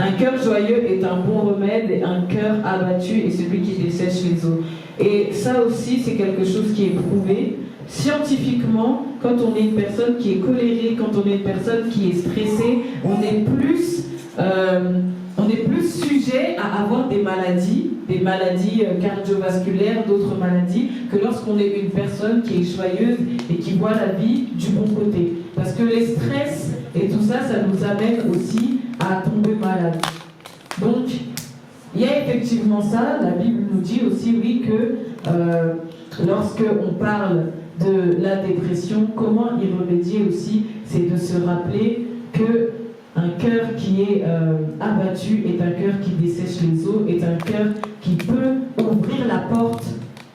Un cœur joyeux est un bon remède, et un cœur abattu est celui qui dessèche les eaux. Et ça aussi, c'est quelque chose qui est prouvé. Scientifiquement, quand on est une personne qui est colérique, quand on est une personne qui est stressée, on est plus sujet à avoir des maladies cardiovasculaires, d'autres maladies, que lorsqu'on est une personne qui est joyeuse et qui voit la vie du bon côté. Parce que les stress et tout ça, ça nous amène aussi à tomber malade. Donc, il y a effectivement ça. La Bible nous dit aussi, oui, que lorsque on parle de la dépression, comment y remédier aussi, c'est de se rappeler que un cœur qui est abattu est un cœur qui dessèche les eaux, est un cœur qui peut ouvrir la porte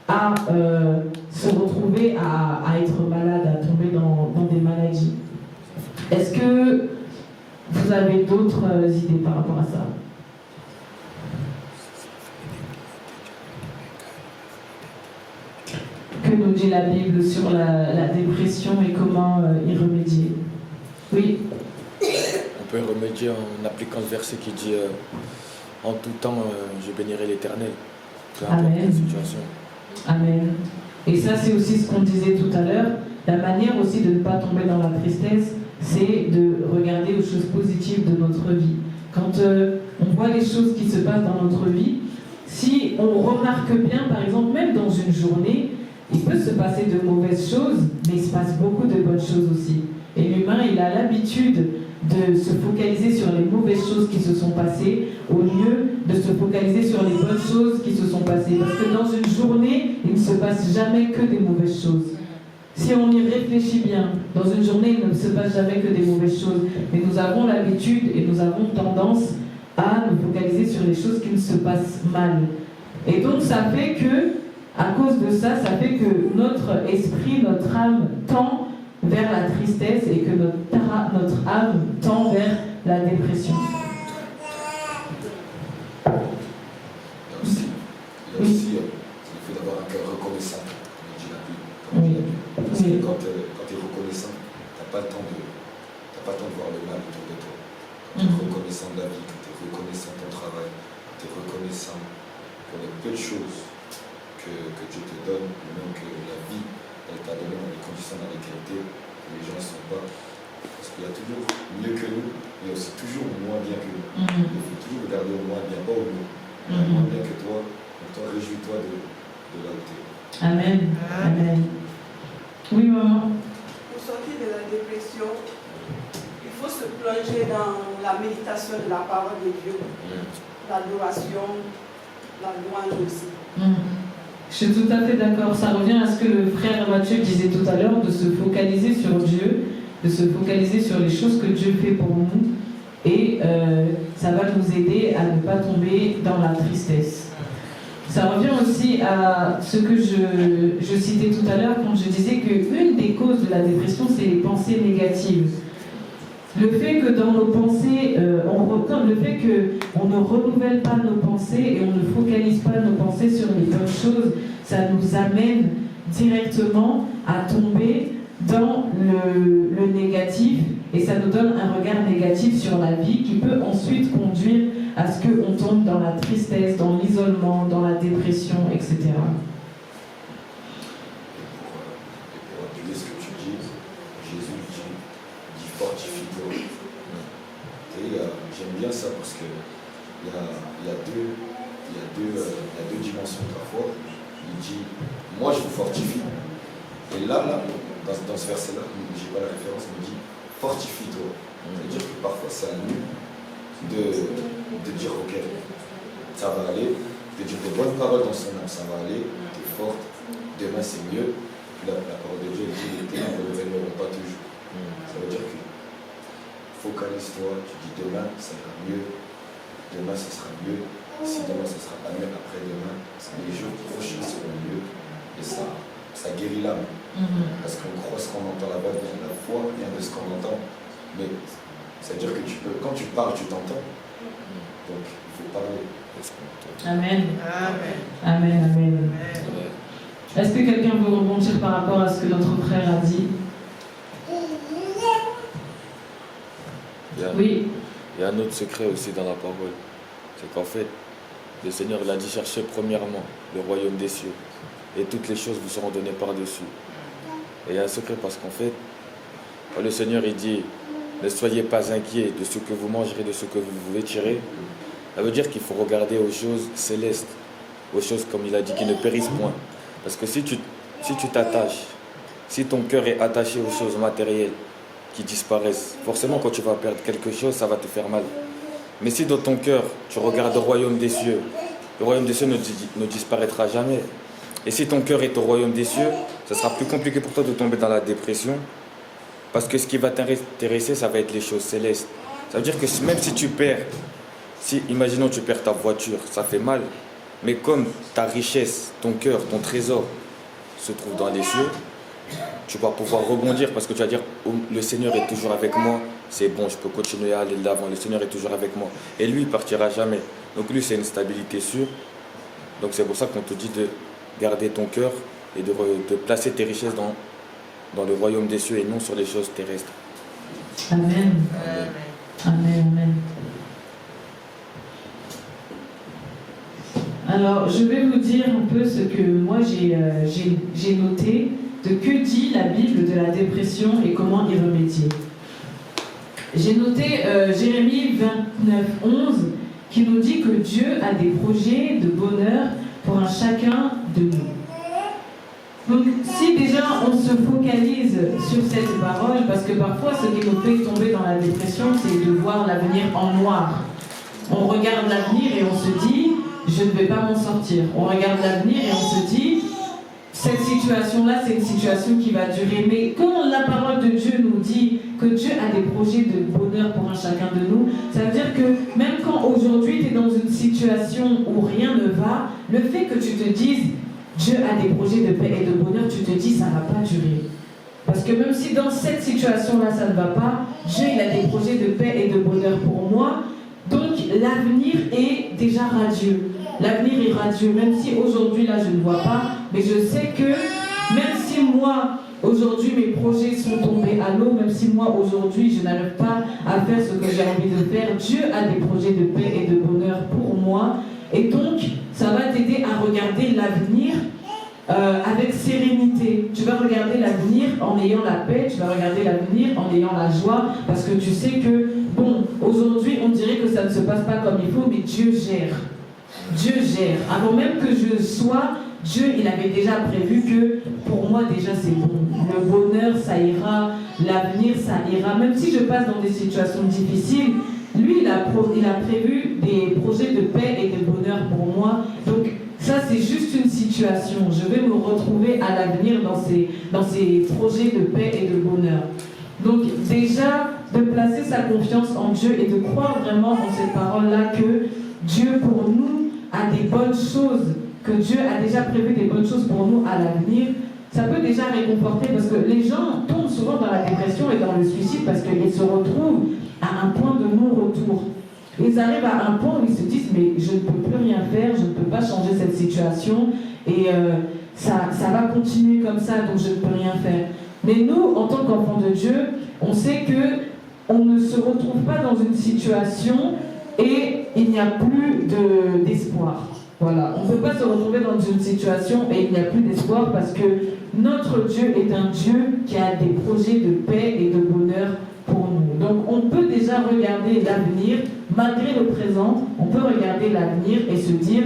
à se retrouver à être malade, à tomber dans des maladies. Est-ce que vous avez d'autres idées par rapport à ça? Que nous dit la Bible sur la dépression et comment y remédier? Oui. On peut y remédier en appliquant le verset qui dit en tout temps je bénirai l'Éternel. Peu importe la situation. Amen. Et ça, c'est aussi ce qu'on disait tout à l'heure. La manière aussi de ne pas tomber dans la tristesse, c'est de regarder aux choses positives de notre vie. Quand on voit les choses qui se passent dans notre vie, si on remarque bien, par exemple, même dans une journée, il peut se passer de mauvaises choses, mais il se passe beaucoup de bonnes choses aussi. Et l'humain, il a l'habitude de se focaliser sur les mauvaises choses qui se sont passées au lieu de se focaliser sur les bonnes choses qui se sont passées. Parce que dans une journée, il ne se passe jamais que des mauvaises choses. Si on y réfléchit bien, dans une journée, il ne se passe jamais que des mauvaises choses. Mais nous avons l'habitude et nous avons tendance à nous focaliser sur les choses qui ne se passent mal. Et donc ça fait que, à cause de ça, ça fait que notre esprit, notre âme tend vers la tristesse et que notre âme tend vers la dépression. Il y a aussi le fait d'avoir un cœur reconnaissant, comme dit la Bible. Parce que quand tu es reconnaissant, tu n'as pas le temps de voir le mal autour de toi. Quand tu es reconnaissant de la vie, quand tu es reconnaissant de ton travail, quand tu es reconnaissant pour les peu de choses que Dieu te donne, ou même que la vie elle t'a donné dans les conditions dans lesquelles tu es, les gens ne sont pas. Parce qu'il y a toujours mieux que nous, mais aussi toujours moins bien que nous. Il faut toujours regarder au moins bien, pas au mieux. Moins bien que toi, donc toi réjouis-toi de là où tu es. Amen. Amen. Oui, maman. Pour sortir de la dépression, il faut se plonger dans la méditation de la parole de Dieu, l'adoration, la louange aussi. Je suis tout à fait d'accord. Ça revient à ce que le frère Mathieu disait tout à l'heure, de se focaliser sur Dieu, de se focaliser sur les choses que Dieu fait pour nous. Et ça va nous aider à ne pas tomber dans la tristesse. Ça revient aussi à ce que je citais tout à l'heure quand je disais qu'une des causes de la dépression, c'est les pensées négatives. Le fait que dans nos pensées, le fait qu'on ne renouvelle pas nos pensées et on ne focalise pas nos pensées sur les bonnes choses, ça nous amène directement à tomber dans le négatif et ça nous donne un regard négatif sur la vie qui peut ensuite conduire à ce qu'on tombe dans la tristesse, dans l'isolement, dans la dépression, etc. Et pour appuyer ce que tu dis, Jésus dit fortifie-toi. J'aime bien ça parce que il y a deux dimensions de la foi. Il dit, moi je vous fortifie. Et là dans ce verset-là, je n'ai pas la référence, il me dit, fortifie-toi. C'est-à-dire que parfois c'est à nous de dire, ok, ça va aller, de dire des bonnes paroles dans son âme, ça va aller, tu es forte, demain c'est mieux. Puis la parole de Dieu dit, les ténèbres ne règneront pas toujours. Ça veut dire que focalise-toi, tu dis demain ça ira mieux, demain ça sera mieux, si demain ça sera pas mieux, après-demain, les jours prochains seront mieux, et ça guérit l'âme. Parce qu'on croit ce qu'on entend là-bas, la foi vient de ce qu'on entend, mais c'est-à-dire que quand tu parles, tu t'entends, donc il faut parler. Amen. Amen. Amen. Est-ce que quelqu'un veut rebondir par rapport à ce que notre frère a dit? Oui. Il y a un autre secret aussi dans la parole. C'est qu'en fait, le Seigneur l'a dit, cherchez premièrement le royaume des cieux. Et toutes les choses vous seront données par-dessus. Et il y a un secret parce qu'en fait, quand le Seigneur il dit, ne soyez pas inquiets de ce que vous mangerez, de ce que vous vêtirez, ça veut dire qu'il faut regarder aux choses célestes, aux choses comme il a dit qui ne périssent point. Parce que si tu t'attaches, si ton cœur est attaché aux choses matérielles qui disparaissent, forcément quand tu vas perdre quelque chose, ça va te faire mal. Mais si dans ton cœur, tu regardes le royaume des cieux ne disparaîtra jamais. Et si ton cœur est au royaume des cieux, ça sera plus compliqué pour toi de tomber dans la dépression. Parce que ce qui va t'intéresser, ça va être les choses célestes. Ça veut dire que même si tu perds, imaginons tu perds ta voiture, ça fait mal. Mais comme ta richesse, ton cœur, ton trésor se trouve dans les cieux, tu vas pouvoir rebondir parce que tu vas dire le Seigneur est toujours avec moi, c'est bon, je peux continuer à aller de l'avant, le Seigneur est toujours avec moi. Et lui, il ne partira jamais. Donc lui, c'est une stabilité sûre. Donc c'est pour ça qu'on te dit de garder ton cœur et de placer tes richesses dans le royaume des cieux et non sur les choses terrestres. Amen. Amen. Amen. Alors, je vais vous dire un peu ce que moi j'ai noté de que dit la Bible de la dépression et comment y remédier. J'ai noté Jérémie 29:11 qui nous dit que Dieu a des projets de bonheur pour un chacun de nous. Donc, si déjà on se focalise sur cette parole, parce que parfois ce qui nous fait tomber dans la dépression, c'est de voir l'avenir en noir. On regarde l'avenir et on se dit, je ne vais pas m'en sortir. On regarde l'avenir et on se dit, cette situation-là, c'est une situation qui va durer. Mais quand la parole de Dieu nous dit que Dieu a des projets de bonheur pour un chacun de nous, ça veut dire que même quand aujourd'hui tu es dans une situation où rien ne va, le fait que tu te dises, Dieu a des projets de paix et de bonheur, tu te dis, ça ne va pas durer. Parce que même si dans cette situation-là, ça ne va pas, Dieu, il a des projets de paix et de bonheur pour moi. Donc, l'avenir est déjà radieux. L'avenir est radieux, même si aujourd'hui, là, je ne vois pas. Mais je sais que, même si moi, aujourd'hui, mes projets sont tombés à l'eau, même si moi, aujourd'hui, je n'arrive pas à faire ce que j'ai envie de faire, Dieu a des projets de paix et de bonheur pour moi. Et donc, ça va t'aider à regarder l'avenir avec sérénité. Tu vas regarder l'avenir en ayant la paix, tu vas regarder l'avenir en ayant la joie, parce que tu sais que, bon, aujourd'hui, on dirait que ça ne se passe pas comme il faut, mais Dieu gère. Dieu gère. Avant même que je sois, Dieu, il avait déjà prévu que, pour moi, déjà, c'est bon. Le bonheur, ça ira. L'avenir, ça ira. Même si je passe dans des situations difficiles, lui, il a prévu des projets de paix et de bonheur pour moi. Donc, ça, c'est juste une situation. Je vais me retrouver à l'avenir dans ces projets de paix et de bonheur. Donc, déjà, de placer sa confiance en Dieu et de croire vraiment en cette parole-là que Dieu, pour nous, a des bonnes choses, que Dieu a déjà prévu des bonnes choses pour nous à l'avenir, ça peut déjà réconforter parce que les gens tombent souvent dans la dépression et dans le suicide parce qu'ils se retrouvent à un point de non-retour. Ils arrivent à un point où ils se disent mais je ne peux plus rien faire, je ne peux pas changer cette situation et ça va continuer comme ça donc je ne peux rien faire. Mais nous, en tant qu'enfants de Dieu, on sait qu'on ne se retrouve pas dans une situation et il n'y a plus d'espoir. Voilà. On ne peut pas se retrouver dans une situation et il n'y a plus d'espoir parce que notre Dieu est un Dieu qui a des projets de paix et de bonheur pour nous. Donc on peut déjà regarder l'avenir, malgré le présent, on peut regarder l'avenir et se dire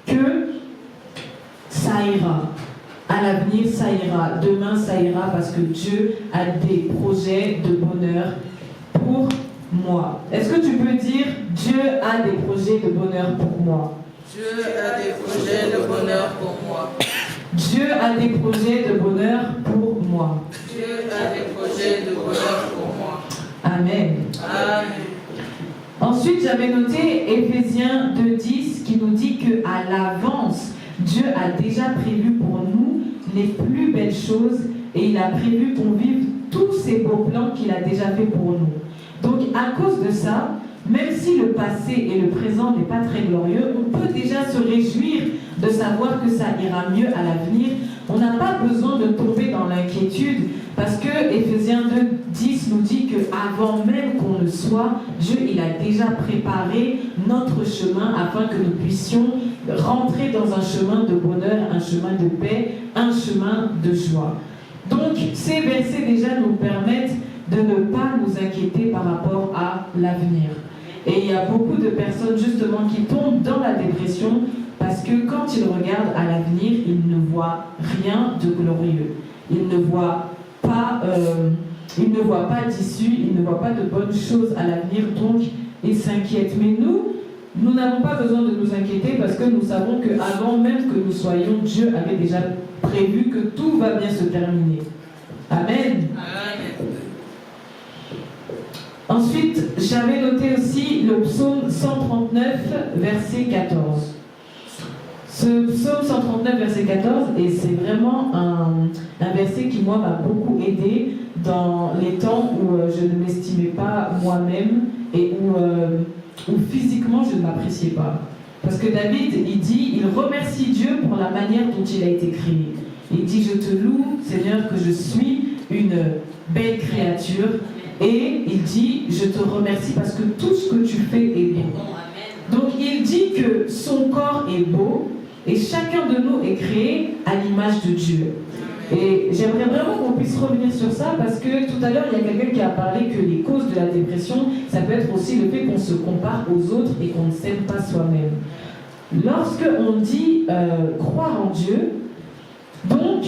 que ça ira. À l'avenir, ça ira. Demain, ça ira parce que Dieu a des projets de bonheur pour moi. Est-ce que tu peux dire Dieu a des projets de bonheur pour moi? Dieu a des projets de bonheur pour moi. Dieu a des projets de bonheur pour moi. Dieu a des projets de bonheur pour moi. Amen. Amen. Ensuite, j'avais noté Éphésiens 2:10 qui nous dit qu'à l'avance, Dieu a déjà prévu pour nous les plus belles choses et il a prévu qu'on vive tous ces beaux plans qu'il a déjà fait pour nous. Donc, à cause de ça, même si le passé et le présent n'est pas très glorieux, on peut déjà se réjouir de savoir que ça ira mieux à l'avenir on n'a pas besoin de tomber dans l'inquiétude parce que Éphésiens 2:10 nous dit qu'avant même qu'on le soit, Dieu il a déjà préparé notre chemin afin que nous puissions rentrer dans un chemin de bonheur, un chemin de paix, un chemin de joie. Donc ces versets déjà nous permettent de ne pas nous inquiéter par rapport à l'avenir. Et il y a beaucoup de personnes justement qui tombent dans la dépression parce que quand ils regardent à l'avenir, ils ne voient rien de glorieux. Ils ne voient pas d'issue, ils ne voient pas de bonnes choses à l'avenir, donc ils s'inquiètent. Mais nous n'avons pas besoin de nous inquiéter parce que nous savons qu'avant même que nous soyons, Dieu avait déjà prévu que tout va bien se terminer. Amen. Ensuite, j'avais noté aussi le psaume 139, verset 14. Ce psaume 139, verset 14, et c'est vraiment un verset qui, moi, m'a beaucoup aidé dans les temps où je ne m'estimais pas moi-même et où physiquement je ne m'appréciais pas. Parce que David, il remercie Dieu pour la manière dont il a été créé. Il dit, je te loue, Seigneur, que je suis une belle créature. Et il dit, je te remercie parce que tout ce que tu fais est bon. Donc il dit que son corps est beau et chacun de nous est créé à l'image de Dieu. Et j'aimerais vraiment qu'on puisse revenir sur ça parce que tout à l'heure, il y a quelqu'un qui a parlé que les causes de la dépression, ça peut être aussi le fait qu'on se compare aux autres et qu'on ne s'aime pas soi-même. Lorsque on dit croire en Dieu, donc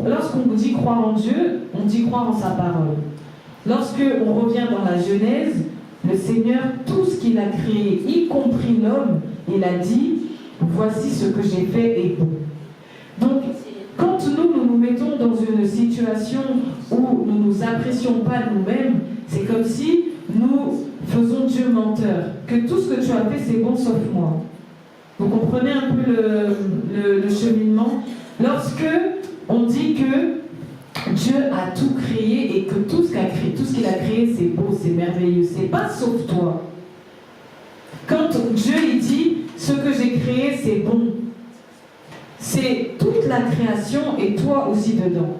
lorsqu'on dit croire en Dieu, on dit croire en sa parole. Lorsque on revient dans la Genèse, le Seigneur, tout ce qu'il a créé, y compris l'homme, il a dit, voici ce que j'ai fait est bon. Donc, quand nous nous mettons dans une situation où nous ne nous apprécions pas nous-mêmes, c'est comme si nous faisons Dieu menteur, que tout ce que tu as fait c'est bon sauf moi. Vous comprenez un peu le cheminement? Lorsque on dit que Dieu a tout créé et que tout ce qu'il a créé, c'est beau, c'est merveilleux. C'est pas sauf toi. Quand Dieu il dit ce que j'ai créé, c'est bon, c'est toute la création et toi aussi dedans.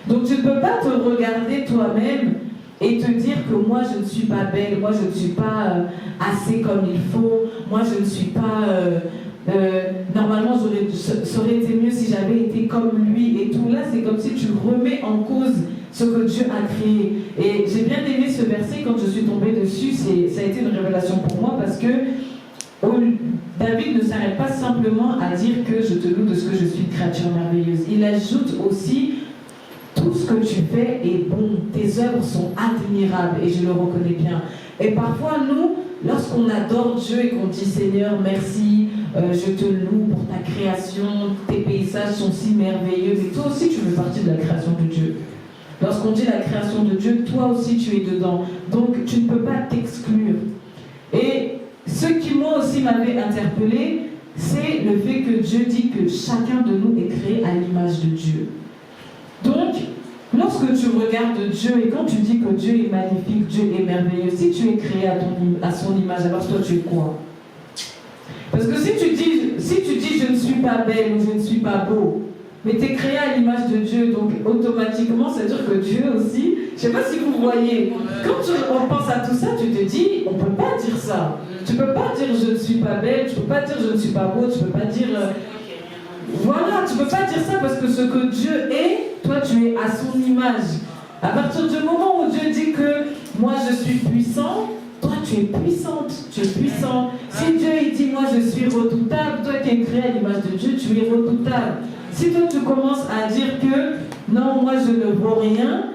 Donc tu ne peux pas te regarder toi-même et te dire que moi je ne suis pas belle, moi je ne suis pas assez comme il faut, moi je ne suis pas... normalement, ça aurait été mieux si j'avais été comme lui et tout. Là, c'est comme si tu remets en cause ce que Dieu a créé. Et j'ai bien aimé ce verset quand je suis tombée dessus. Ça a été une révélation pour moi parce que David ne s'arrête pas simplement à dire que je te loue de ce que je suis une créature merveilleuse. Il ajoute aussi tout ce que tu fais est bon. Tes œuvres sont admirables et je le reconnais bien. Et parfois, nous, lorsqu'on adore Dieu et qu'on dit Seigneur, merci, je te loue pour ta création, tes paysages sont si merveilleux, mais toi aussi tu fais partie de la création de Dieu. Lorsqu'on dit la création de Dieu, toi aussi tu es dedans. Donc tu ne peux pas t'exclure. Et ce qui moi aussi m'avait interpellé, c'est le fait que Dieu dit que chacun de nous est créé à l'image de Dieu. Donc, lorsque tu regardes Dieu et quand tu dis que Dieu est magnifique, Dieu est merveilleux, si tu es créé à son image, alors toi tu es quoi? Parce que si tu dis je ne suis pas belle ou je ne suis pas beau, mais tu es créé à l'image de Dieu, donc automatiquement ça veut dire que Dieu aussi, je ne sais pas si vous voyez, quand on pense à tout ça, tu te dis, on ne peut pas dire ça. Tu ne peux pas dire je ne suis pas belle, tu ne peux pas dire je ne suis pas beau, tu ne peux pas dire... Voilà, tu ne peux pas dire ça parce que ce que Dieu est, toi tu es à son image. À partir du moment où Dieu dit que moi je suis puissant, toi tu es puissante, tu es puissant. Si Dieu il dit moi je suis redoutable, toi qui es créé à l'image de Dieu, tu es redoutable. Si toi tu commences à dire que non, moi je ne vaux rien,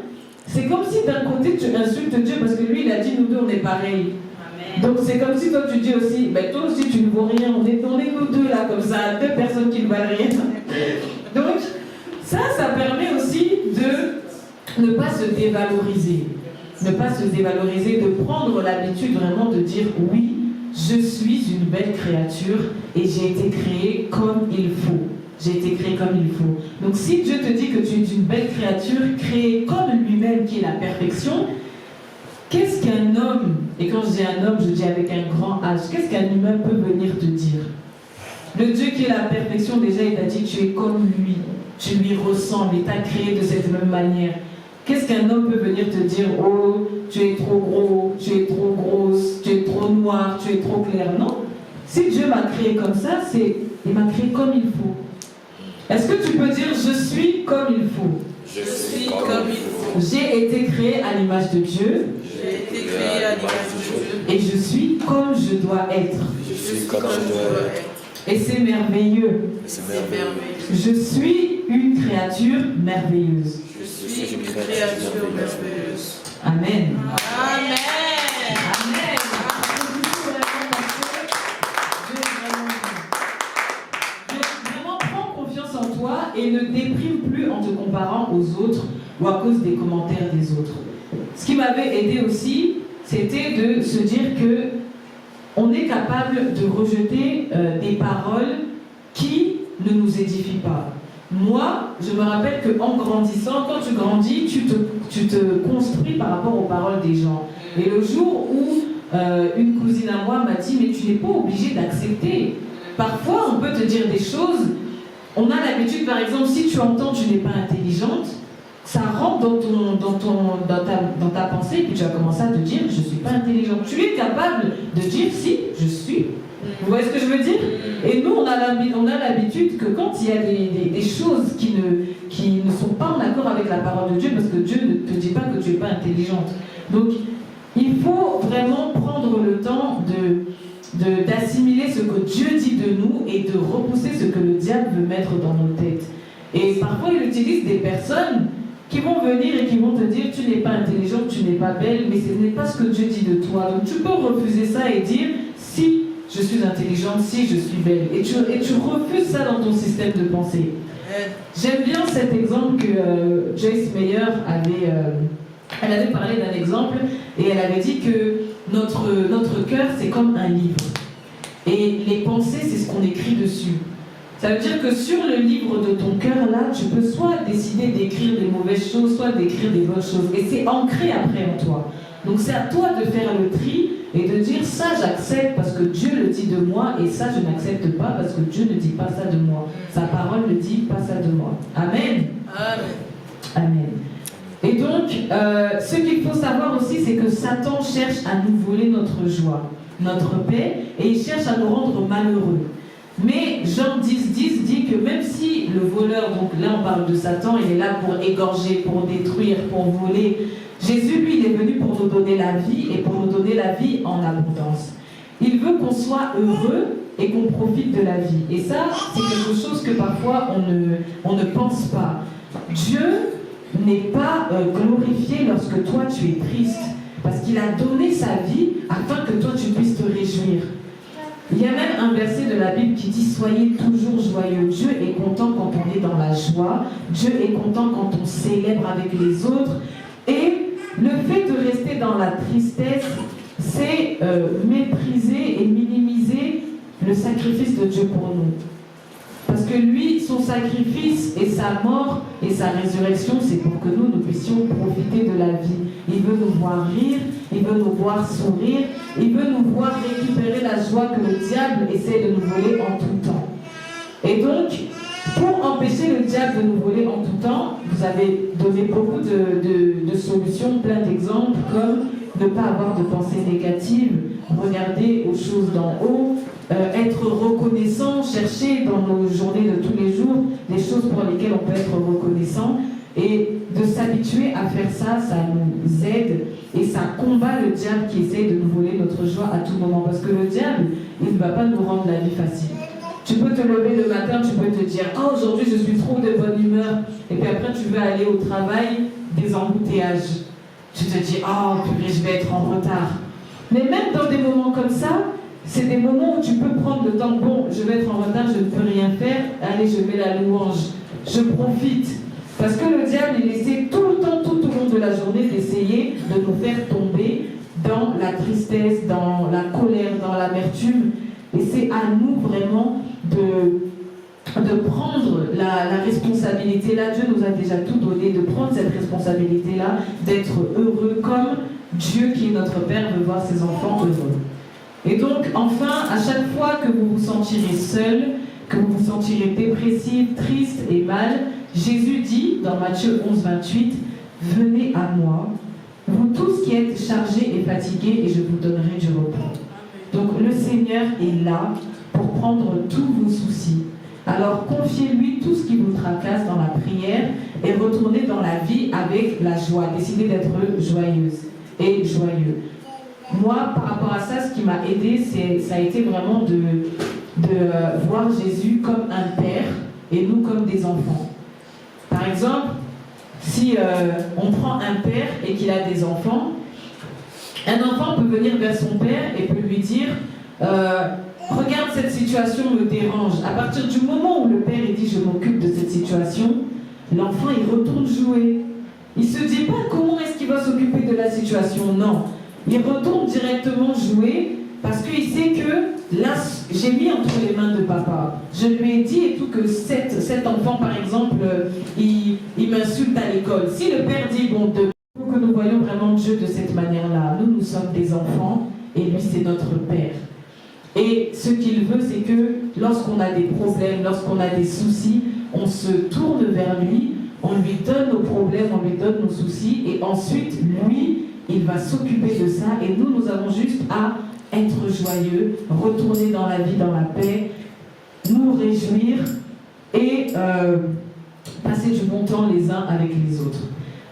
c'est comme si d'un côté tu insultes Dieu parce que lui il a dit nous deux on est pareils. Donc c'est comme si toi tu dis aussi, ben toi aussi tu ne vaux rien, on est nous deux là comme ça, deux personnes qui ne valent rien. Donc ça permet aussi de ne pas se dévaloriser. Ne pas se dévaloriser, de prendre l'habitude vraiment de dire oui, je suis une belle créature et j'ai été créée comme il faut. J'ai été créée comme il faut. Donc si Dieu te dit que tu es une belle créature créée comme lui-même qui est la perfection, qu'est-ce qu'un homme, et quand je dis un homme, je dis avec un grand H, qu'est-ce qu'un humain peut venir te dire? Le Dieu qui est la perfection, déjà, il a dit, tu es comme lui. Tu lui ressembles, il t'a créé de cette même manière. Qu'est-ce qu'un homme peut venir te dire, oh, tu es trop gros, tu es trop grosse, tu es trop noir, tu es trop clair? Non. Si Dieu m'a créé comme ça, il m'a créé comme il faut. Est-ce que tu peux dire, je suis comme il faut? Je suis comme il faut. J'ai été créé à l'image de Dieu. J'ai été créé à l'image de Dieu. Et je suis comme je dois être. Je suis comme je dois être. Et c'est merveilleux. C'est merveilleux. Je suis une créature merveilleuse. Je suis une créature merveilleuse. Amen. Amen. Amen. Vraiment, prends confiance en toi et ne déprime plus en te comparant aux autres ou à cause des commentaires des autres. Ce qui m'avait aidé aussi, c'était de se dire que on est capable de rejeter des paroles qui ne nous édifient pas. Moi, je me rappelle qu'en grandissant, quand tu grandis, tu te construis par rapport aux paroles des gens. Et le jour où une cousine à moi m'a dit, mais tu n'es pas obligé d'accepter. Parfois, on peut te dire des choses. On a l'habitude, par exemple, si tu entends tu n'es pas intelligente, ça rentre dans ta pensée et puis tu vas commencer à te dire, je ne suis pas intelligente. Tu es capable de dire, si, je suis. Vous voyez ce que je veux dire? Et nous, on a l'habitude que quand il y a des choses qui ne sont pas en accord avec la parole de Dieu, parce que Dieu ne te dit pas que tu n'es pas intelligente. Donc, il faut vraiment prendre le temps d'assimiler ce que Dieu dit de nous et de repousser ce que le diable veut mettre dans nos têtes. Et parfois, il utilise des personnes qui vont venir et qui vont te dire, tu n'es pas intelligente, tu n'es pas belle, mais ce n'est pas ce que Dieu dit de toi. Donc, tu peux refuser ça et dire, si je suis intelligente, si je suis belle. Et tu refuses ça dans ton système de pensée. J'aime bien cet exemple que Joyce Meyer elle avait parlé d'un exemple et elle avait dit que notre cœur, c'est comme un livre. Et les pensées, c'est ce qu'on écrit dessus. Ça veut dire que sur le livre de ton cœur, là, tu peux soit décider d'écrire des mauvaises choses, soit d'écrire des bonnes choses. Et c'est ancré après en toi. Donc c'est à toi de faire le tri et de dire ça j'accepte parce que Dieu le dit de moi et ça je n'accepte pas parce que Dieu ne dit pas ça de moi. Sa parole ne dit pas ça de moi. Amen. Amen. Amen. Et donc, ce qu'il faut savoir aussi, c'est que Satan cherche à nous voler notre joie, notre paix, et il cherche à nous rendre malheureux. Mais Jean 10,10 dit que même si le voleur, donc là on parle de Satan, il est là pour égorger, pour détruire, pour voler, Jésus, lui, il est venu pour nous donner la vie et pour nous donner la vie en abondance. Il veut qu'on soit heureux et qu'on profite de la vie. Et ça, c'est quelque chose que parfois on ne pense pas. Dieu n'est pas glorifié lorsque toi tu es triste, parce qu'il a donné sa vie afin que toi tu puisses te réjouir. Il y a même un verset de la Bible qui dit « Soyez toujours joyeux ». Dieu est content quand on est dans la joie. Dieu est content quand on célèbre avec les autres. Et le fait de rester dans la tristesse, c'est mépriser et minimiser le sacrifice de Dieu pour nous. Parce que lui, son sacrifice et sa mort et sa résurrection, c'est pour que nous puissions profiter de la vie. Il veut nous voir rire, il veut nous voir sourire, il veut nous voir récupérer la joie que le diable essaie de nous voler en tout temps. Et donc, pour empêcher le diable de nous voler en tout temps, vous avez donné beaucoup de solutions, plein d'exemples, comme ne pas avoir de pensées négatives, regarder aux choses d'en haut, être reconnaissant, chercher dans nos journées de tous les jours des choses pour lesquelles on peut être reconnaissant, et de s'habituer à faire ça, ça nous aide et ça combat le diable qui essaie de nous voler notre joie à tout moment. Parce que le diable, il ne va pas nous rendre la vie facile. Tu peux te lever le matin, tu peux te dire « Oh, aujourd'hui je suis trop de bonne humeur » et puis après tu veux aller au travail, des embouteillages. Tu te dis « Oh, purée, je vais être en retard ». Mais même dans des moments comme ça, c'est des moments où tu peux prendre le temps, bon, je vais être en retard, je ne peux rien faire, allez, je mets la louange, je profite. Parce que le diable, il essaie tout le temps, tout au long de la journée, d'essayer de nous faire tomber dans la tristesse, dans la colère, dans l'amertume. Et c'est à nous vraiment de prendre la responsabilité là. Dieu nous a déjà tout donné, de prendre cette responsabilité-là, d'être heureux comme Dieu qui est notre Père veut voir ses enfants heureux. Et donc, enfin, à chaque fois que vous vous sentirez seul, que vous vous sentirez dépressif, triste et mal, Jésus dit dans Matthieu 11, 28, « Venez à moi, vous tous qui êtes chargés et fatigués, et je vous donnerai du repos. » Donc le Seigneur est là pour prendre tous vos soucis. Alors confiez-lui tout ce qui vous tracasse dans la prière et retournez dans la vie avec la joie. Décidez d'être joyeuse et joyeux. Moi, par rapport à ça, ce qui m'a aidé, ça a été vraiment de voir Jésus comme un père et nous comme des enfants. Par exemple, si on prend un père et qu'il a des enfants, un enfant peut venir vers son père et peut lui dire regarde, cette situation me dérange. À partir du moment où le père dit je m'occupe de cette situation, l'enfant il retourne jouer. Il se dit pas comment est-ce qu'il va s'occuper de la situation, non. Il retourne directement jouer parce qu'il sait que là, j'ai mis entre les mains de papa. Je lui ai dit et tout que cet enfant, par exemple, il m'insulte à l'école. Si le père dit, bon, il faut que nous voyons vraiment Dieu de cette manière-là. Nous sommes des enfants et lui, c'est notre père. Et ce qu'il veut, c'est que lorsqu'on a des problèmes, lorsqu'on a des soucis, on se tourne vers lui, on lui donne nos problèmes, on lui donne nos soucis, et ensuite, lui, il va s'occuper de ça, et nous avons juste à être joyeux, retourner dans la vie, dans la paix, nous réjouir et passer du bon temps les uns avec les autres.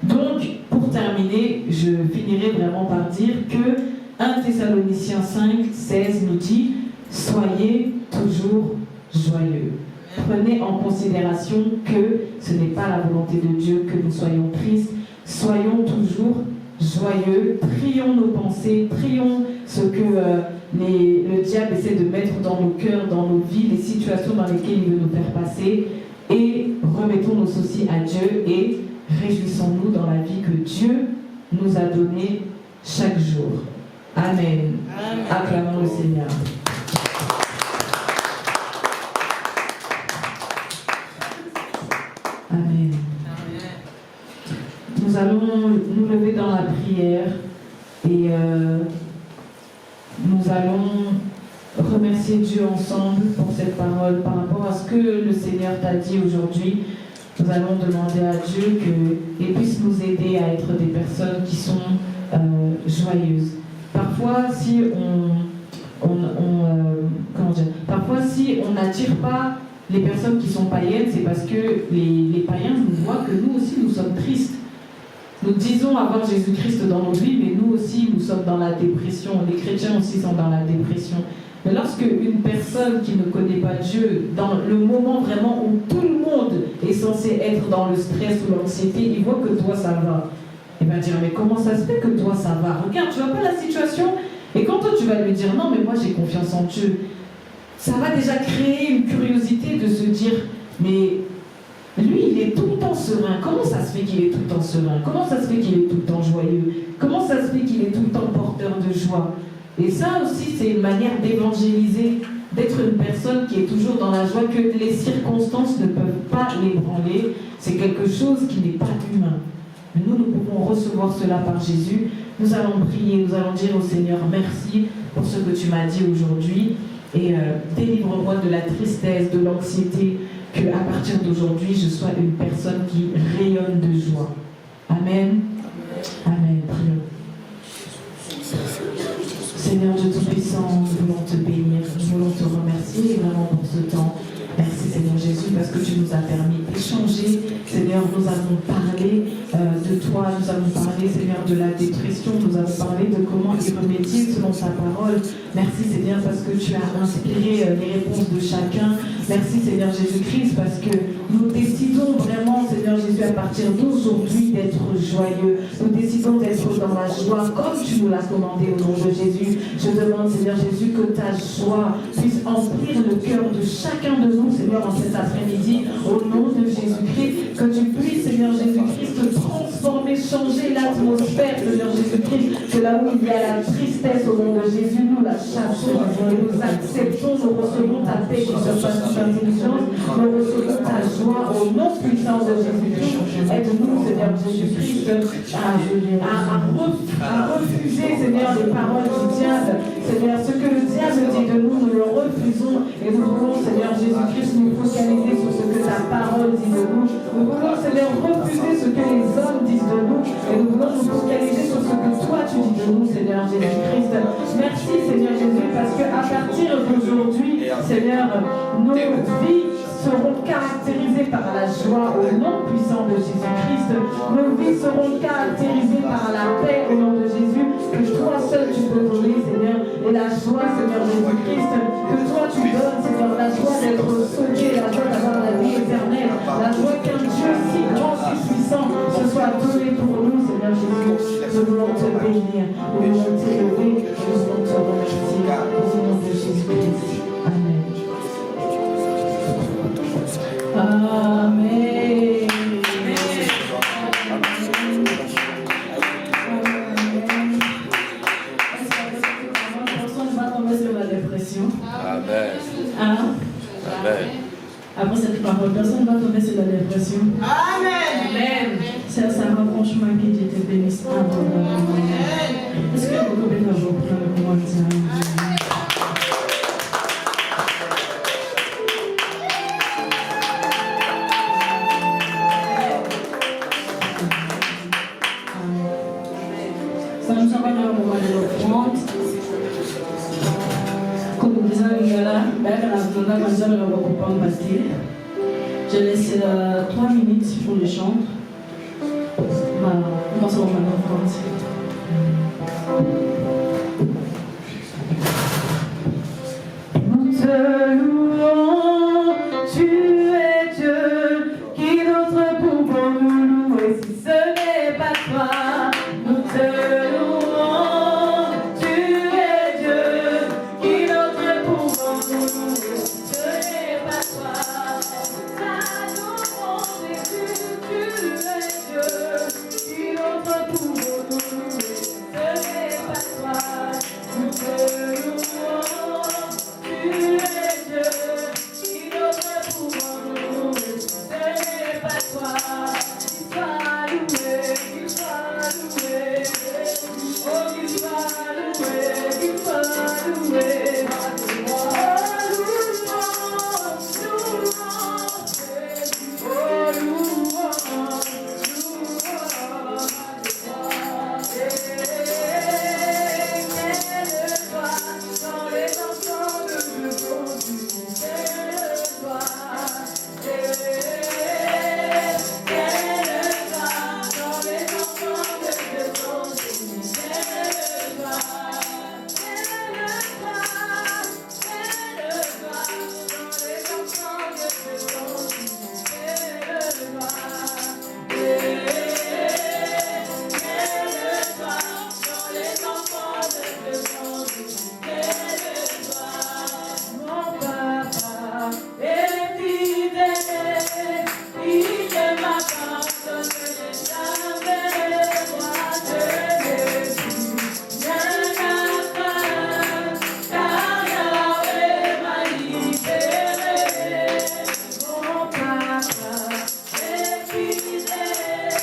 Donc, pour terminer, je finirai vraiment par dire que 1 Thessaloniciens 5, 16 nous dit « Soyez toujours joyeux ». Prenez en considération que ce n'est pas la volonté de Dieu que nous soyons tristes. Soyons toujours joyeux, trions nos pensées, trions ce que le diable essaie de mettre dans nos cœurs, dans nos vies, les situations dans lesquelles il veut nous faire passer, et remettons nos soucis à Dieu et réjouissons-nous dans la vie que Dieu nous a donnée chaque jour. Amen. Amen. Acclamons le Seigneur. Amen. Nous allons nous lever dans la prière et nous allons remercier Dieu ensemble pour cette parole par rapport à ce que le Seigneur t'a dit aujourd'hui. Nous allons demander à Dieu qu'il puisse nous aider à être des personnes qui sont joyeuses. Parfois, si parfois, si on n'attire pas les personnes qui sont païennes, c'est parce que les païens nous voient que nous aussi, nous sommes tristes. Nous disons avoir Jésus-Christ dans nos vies, mais nous aussi, nous sommes dans la dépression. Les chrétiens aussi sont dans la dépression. Mais lorsque une personne qui ne connaît pas Dieu, dans le moment vraiment où tout le monde est censé être dans le stress ou l'anxiété, il voit que toi, ça va. Il va dire, mais comment ça se fait que toi, ça va? Regarde, tu vois pas la situation? Et quand toi, tu vas lui dire, non, mais moi, j'ai confiance en Dieu, ça va déjà créer une curiosité de se dire, mais lui, il est tout le temps serein. Comment ça se fait qu'il est tout le temps serein? Comment ça se fait qu'il est tout le temps joyeux? Comment ça se fait qu'il est tout le temps porteur de joie? Et ça aussi, c'est une manière d'évangéliser, d'être une personne qui est toujours dans la joie, que les circonstances ne peuvent pas l'ébranler. C'est quelque chose qui n'est pas humain. Mais nous pouvons recevoir cela par Jésus. Nous allons prier, nous allons dire au Seigneur, merci pour ce que tu m'as dit aujourd'hui. Et délivre-moi de la tristesse, de l'anxiété, qu'à partir d'aujourd'hui, je sois une personne qui rayonne de joie. Amen. Amen. Prions. Seigneur Dieu Tout-Puissant, nous voulons te bénir, nous voulons te remercier vraiment pour ce temps. Merci Seigneur Jésus parce que tu nous as permis d'échanger. Seigneur, nous avons parlé de toi, nous avons parlé Seigneur de la dépression, nous avons parlé de comment y remédier selon ta parole. Merci Seigneur parce que tu as inspiré les réponses de chacun. Merci Seigneur Jésus-Christ parce que nous décidons vraiment Seigneur Jésus à partir d'aujourd'hui d'être joyeux. Nous décidons d'être dans la joie comme tu nous l'as commandé au nom de Jésus. Je demande Seigneur Jésus que ta joie puisse emplir le cœur de chacun de nous Seigneur en cet après-midi au nom de Jésus-Christ. Que tu puisses Seigneur Jésus-Christ transformer, changer l'atmosphère Seigneur Jésus-Christ. Que là où il y a la tristesse au nom de Jésus, nous la chassons et nous acceptons, nous recevons ta paix qui surpasse toute intelligence, nous recevons ta joie au nom puissant de Jésus-Christ. Aide-nous Seigneur Jésus-Christ à refuser Seigneur les paroles du diable. Seigneur, ce que le diable dit de nous, nous le refusons et nous voulons Seigneur Jésus Jésus-Christ, nous focaliser sur ce que ta parole dit de nous. Nous voulons, Seigneur, refuser ce que les hommes disent de nous. Et nous voulons nous focaliser sur ce que toi tu dis de nous, Seigneur Jésus-Christ. Merci, Seigneur Jésus, parce qu'à partir d'aujourd'hui, Seigneur, nos vies seront caractérisées par la joie au nom puissant de Jésus-Christ. Nos vies seront caractérisées par la paix au nom de Jésus, que toi seul tu peux donner, Seigneur. Et la joie, Seigneur Jésus-Christ, que toi tu donnes, Seigneur, la joie d'être sauvé, la joie d'avoir la vie éternelle, la joie qu'un Dieu si grand, si puissant, se soit donné pour nous, Seigneur Jésus. Nous voulons te bénir, nous voulons t'élever, nous voulons te remercier au nom de Jésus-Christ. Amen. Amen. Personne ne va tomber sur la dépression. Amen. Hein? Amen. Après cette parole, personne ne va tomber sur la dépression. Amen. Amen. C'est Sarah, franchement, que Dieu te bénisse abondamment. Est-ce que vous pouvez nous prendre le moment de dire ça nous sommes dans le moment de l'offrande. Comme nous disons, je laisse 3 minutes pour le chant. Voilà, on passe au moment de l'offrande. Nous te louons, tu es Dieu, qui d'autre pouvons nous louer si ce n'est pas toi? Nous te louons, tu es Dieu, qui d'autre pouvons nous louer si ce n'est pas toi? Nous t'adorons, Jésus, tu es Dieu, qui d'autre pouvons nous louer si ce n'est pas toi? Nous te louons, tu es Dieu, qui d'autre pouvons nous louer si ce n'est pas toi? Qu'il soit loué, qu'il soit loué, oh qu'il soit loué, qu'il soit loué. Oh louange, louange, oh louange, dans les enfants de Dieu conduits, quelle dans les enfants de Dieu conduits, quelle joie, dans les enfants de Dieu conduits, quelle joie, dans les enfants de Dieu conduits, quelle joie. Mon papa est fidèle, il ne m'abandonne jamais, moi je l'ai vu, bien capable, car Yahweh m'a libéré. Mon papa est fidèle,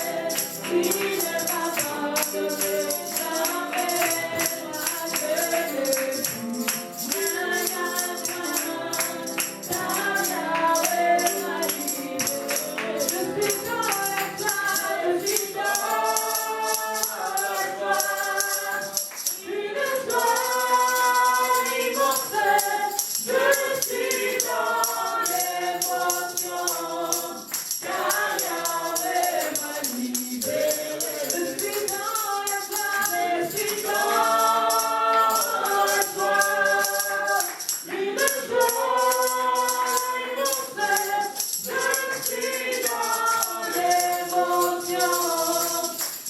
il ne m'abandonne jamais, moi je l'ai vu, bien capable, car Yahweh m'a libéré. Je suis dans la joie, je suis dans la joie, une joie immortelle, je suis dans l'émotion, car Yahweh m'a libéré. Je suis dans la joie, je suis dans la joie, une joie immortelle, je suis dans l'émotion,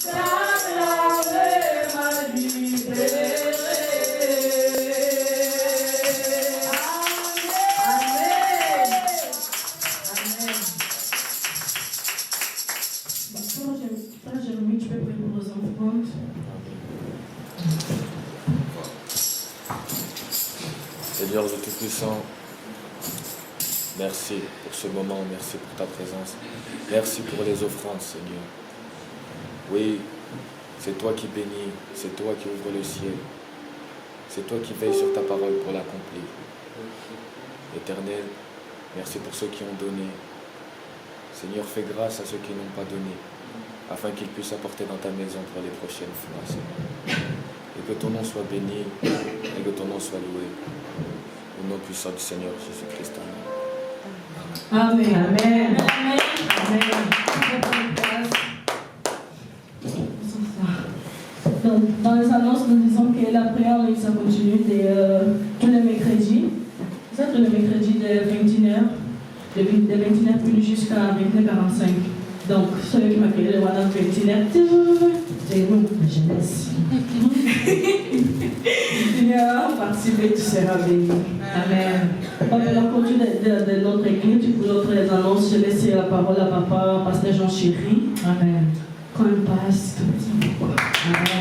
car Yahweh m'a libéré. Amen. Amen. Frère Jérémie, tu peux prier pour nos enfants. Seigneur Dieu Tout-Puissant, merci pour ce moment, merci pour ta présence. Merci pour les offrandes, Seigneur. Oui, c'est toi qui bénis, c'est toi qui ouvres le ciel. C'est toi qui veilles sur ta parole pour l'accomplir. Éternel, Merci pour ceux qui ont donné. Seigneur, fais grâce à ceux qui n'ont pas donné, afin qu'ils puissent apporter dans ta maison pour les prochaines fois, Seigneur. Et que ton nom soit béni, et que ton nom soit loué. Au nom puissant du Seigneur Jésus-Christ. Amen. Amen. Amen. Dans les annonces, nous disons que la prière en ligne, ça continue tous les mercredis. C'est tous les mercredis de 21h, de 21h puis jusqu'à 21h45. Donc, celui qui m'a créé le Wana 21h, c'est nous, la jeunesse. Viens participer, tu seras béni. Amen. Pour la continue de notre église, pour d'autres annonces, je laisse la parole à papa, pasteur Jean Chéri. Amen. Quand il passe, Amen.